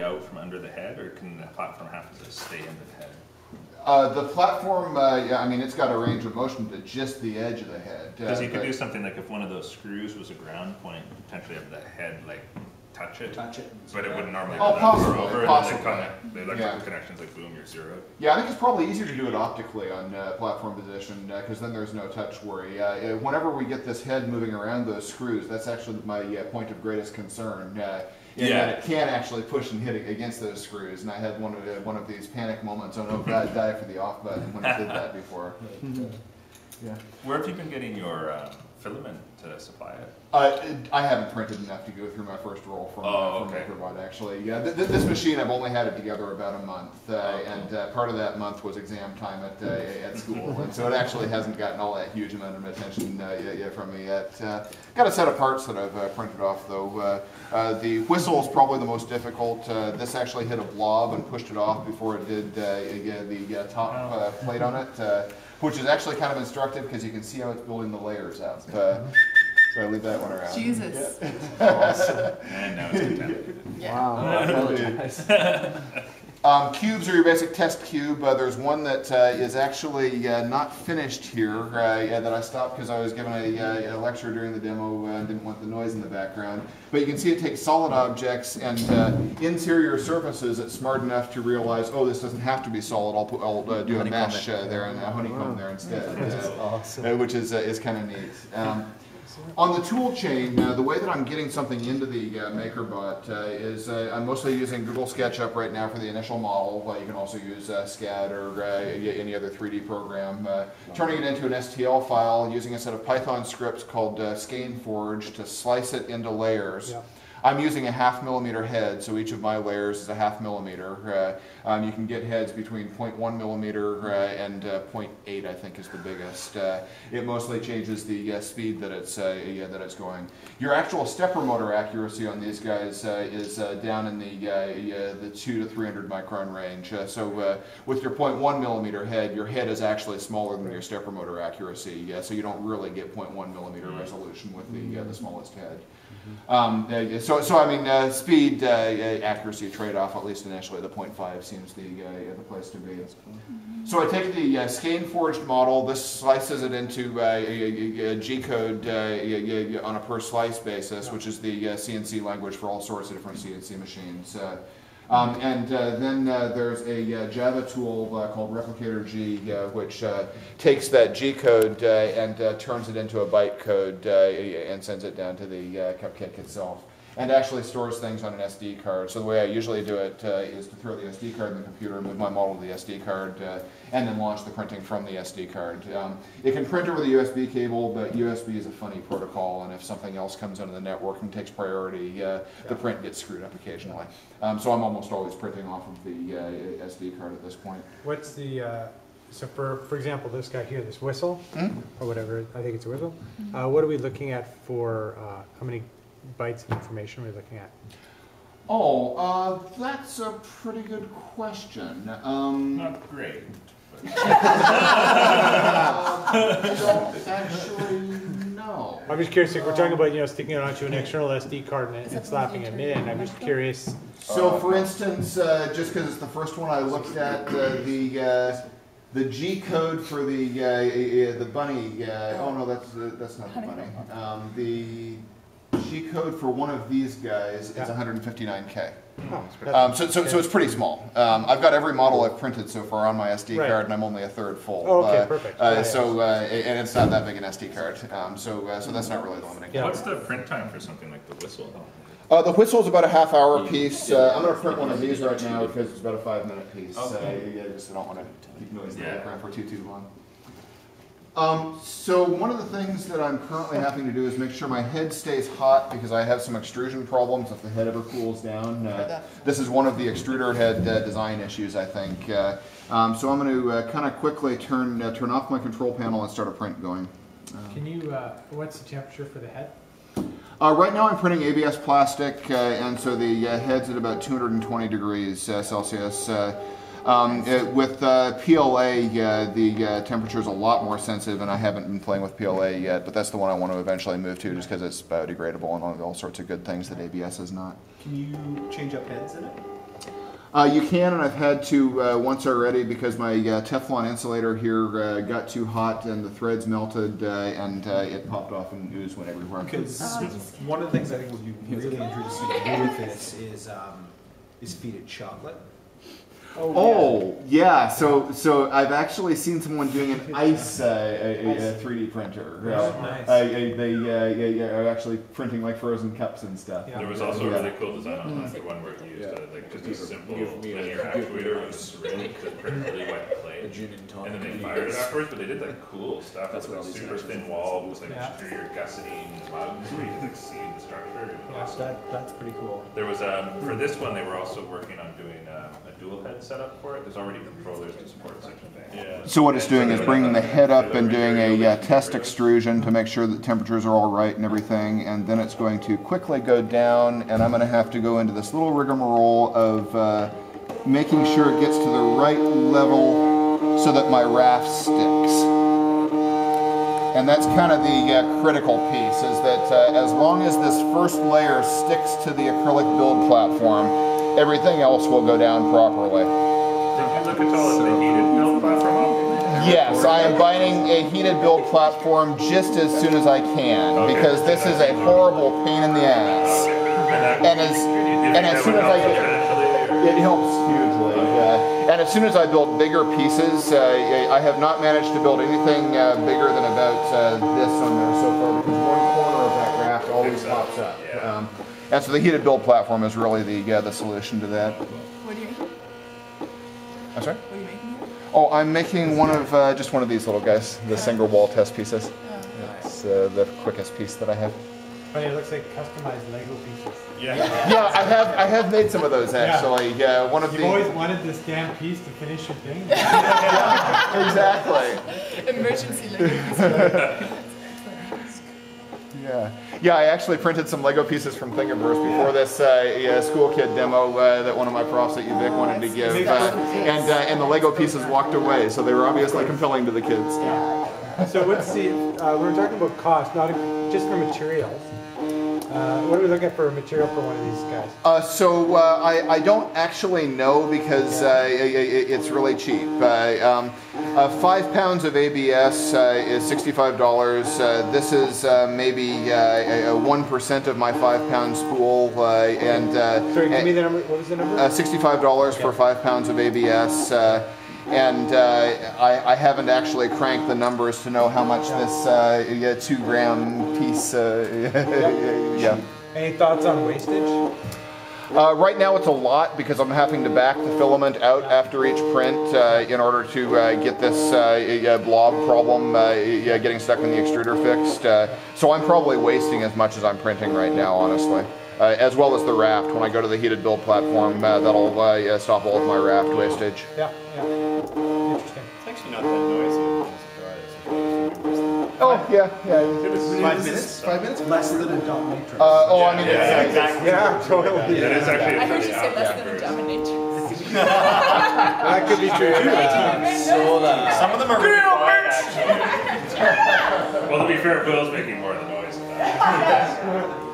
out from under the head, or can the platform have to stay in the head? The platform, yeah, I mean, it's got a range of motion to just the edge of the head. Because you could do something like if one of those screws was a ground point, potentially have the head like touch it, but it wouldn't normally possibly, over, possibly. And then the electrical connection's like boom, you're zeroed. Yeah, I think it's probably easier to do it optically on platform position because then there's no touch worry. Whenever we get this head moving around those screws, that's actually my point of greatest concern. That it can actually push and hit against those screws, and I had one of these panic moments. Oh no, God, die for the off button when I did that before. Yeah. Where have you been getting your filament to supply it? I haven't printed enough to go through my first roll from Makerbot, actually. Yeah, this machine, I've only had it together about a month, and part of that month was exam time at school, and so it actually hasn't gotten all that huge amount of attention from me yet. Got a set of parts that I've printed off, though. The whistle is probably the most difficult. This actually hit a blob and pushed it off before it did the top plate on it. Which is actually kind of instructive because you can see how it's building the layers up. So I leave that one around. Jesus. Yeah. Awesome. And now it's contaminated. Wow. Cubes are your basic test cube. There's one that is actually not finished here that I stopped because I was given a lecture during the demo and didn't want the noise in the background. But you can see it takes solid objects and interior surfaces that's smart enough to realize, oh, this doesn't have to be solid. I'll do a mesh there and a honeycomb there instead, awesome. which is kind of neat. On the tool chain, the way that I'm getting something into the Makerbot is I'm mostly using Google SketchUp right now for the initial model. You can also use SCAD or any other 3D program. Turning it into an STL file using a set of Python scripts called SketchForge to slice it into layers. Yeah. I'm using a 1/2 millimeter head, so each of my layers is a 1/2 millimeter. You can get heads between 0.1 millimeter and 0.8, I think, is the biggest. It mostly changes the speed that it's going. Your actual stepper motor accuracy on these guys is down in the 2 to 300 micron range. So with your 0.1 millimeter head, your head is actually smaller than your stepper motor accuracy. So you don't really get 0.1 millimeter resolution with the smallest head. So I mean, speed accuracy trade-off, at least initially, the 0.5 seems the place to be. So I take the SketchForged model. This slices it into a G-code on a per slice basis, which is the CNC language for all sorts of different CNC machines. Then there's a Java tool called Replicator G, which takes that G code and turns it into a byte code and sends it down to the cupcake itself. And actually stores things on an SD card. So the way I usually do it is to throw the SD card in the computer, move my model to the SD card, and then launch the printing from the SD card. It can print over the USB cable, but USB is a funny protocol, and if something else comes into the network and takes priority, the print gets screwed up occasionally. So I'm almost always printing off of the SD card at this point. What's the, so for example, this guy here, this whistle, or whatever, I think it's a whistle, what are we looking at for, how many bytes of information are we looking at? Oh, that's a pretty good question. Not great. I don't actually know. I'm just curious, if we're talking about, sticking it onto an external SD card and slapping it in, I'm just curious. So for instance, just because it's the first one I looked at, the G code for the bunny, oh no, that's not the bunny. The G code for one of these guys is 159K. So it's pretty small. I've got every model I've printed so far on my SD card, and I'm only a third full. Oh, okay, perfect. And it's not that big an SD card. So that's not really limiting. Yeah. What's the print time for something like the whistle? The whistle is about a half-hour piece. I'm going to print one of these right now because it's about a 5-minute piece. I just don't want to keep noise in the background for too long. So one of the things that I'm currently having to do is make sure my head stays hot because I have some extrusion problems if the head ever cools down. This is one of the extruder head design issues, I think. So I'm going to kind of quickly turn off my control panel and start a print going. Can you, what's the temperature for the head? Right now I'm printing ABS plastic, and so the head's at about 220 degrees Celsius. With PLA, the temperature is a lot more sensitive, and I haven't been playing with PLA yet, but that's the one I want to eventually move to just because it's biodegradable and all sorts of good things that ABS is not. Can you change up heads in it? You can, and I've had to once already because my Teflon insulator here got too hot and the threads melted and it popped off and oozed went everywhere. Because one of the things I think would be really interesting to do with this is feed it chocolate. Oh yeah, so I've actually seen someone doing an ice a 3D printer. Nice. They are actually printing like frozen cups and stuff. There was also a really cool design on that, the one where it used like just a simple linear actuator with a syringe that printed really wet clay, and then they fired it afterwards. But they did like cool stuff. That's like super thin wall with like exterior gusseting mugs where you could like see the structure. That's pretty cool. There was for this one they were also working on doing a dual head setup for it. There's already controllers to support such a thing. Yeah. So what it's doing is bringing the head up and doing a test extrusion to make sure that temperatures are all right and everything, and then it's going to quickly go down, and I'm going to have to go into this little rigmarole of making sure it gets to the right level so that my raft sticks. And that's kind of the critical piece, is that as long as this first layer sticks to the acrylic build platform, everything else will go down properly. Did you look at all of the heated build platform? Yes, I am buying a heated build platform just as soon as I can, because this is a horrible pain in the ass. And as soon as I get, it helps hugely. And as soon as I build bigger pieces, I have not managed to build anything bigger than about this on there so far, because one corner of that raft always pops up. And so the heated build platform is really the solution to that. What are you making? I'm sorry? What are you making here? Oh, I'm making one of just one of these little guys, the single wall test pieces. It's the quickest piece that I have. Funny, it looks like customized Lego pieces. Yeah. Yeah, I have made some of those actually. Yeah, one of You've the. always wanted this damn piece to finish your thing. Exactly. Emergency Lego. Yeah, I actually printed some Lego pieces from Thingiverse before this school kid demo that one of my profs at UVic wanted to give, and the Lego pieces walked away, so they were obviously compelling to the kids. So what's the, we were talking about cost, not just for materials. What do we look at for a material for one of these guys? So I don't actually know because it's really cheap. 5 pounds of ABS is $65. This is maybe 1% of my 5 pound spool. Sorry, give me the number. What was the number? $65 for 5 pounds of ABS. And I haven't actually cranked the numbers to know how much this 2 gram piece. Yeah. Any thoughts on wastage? Right now it's a lot because I'm having to back the filament out after each print in order to get this blob problem getting stuck in the extruder fixed. So I'm probably wasting as much as I'm printing right now, honestly. As well as the raft. When I go to the heated build platform, that'll stop all of my raft wastage. Yeah. Interesting. It's actually not that noisy. Oh, yeah. 5 minutes? 5 minutes? Less than a dot matrix. I mean, Yeah, totally. It is actually I heard you say less than a dominatrix. That could be true too. Some of them are really quiet, actually. Well, to be fair, Bill's making more of the noise than that.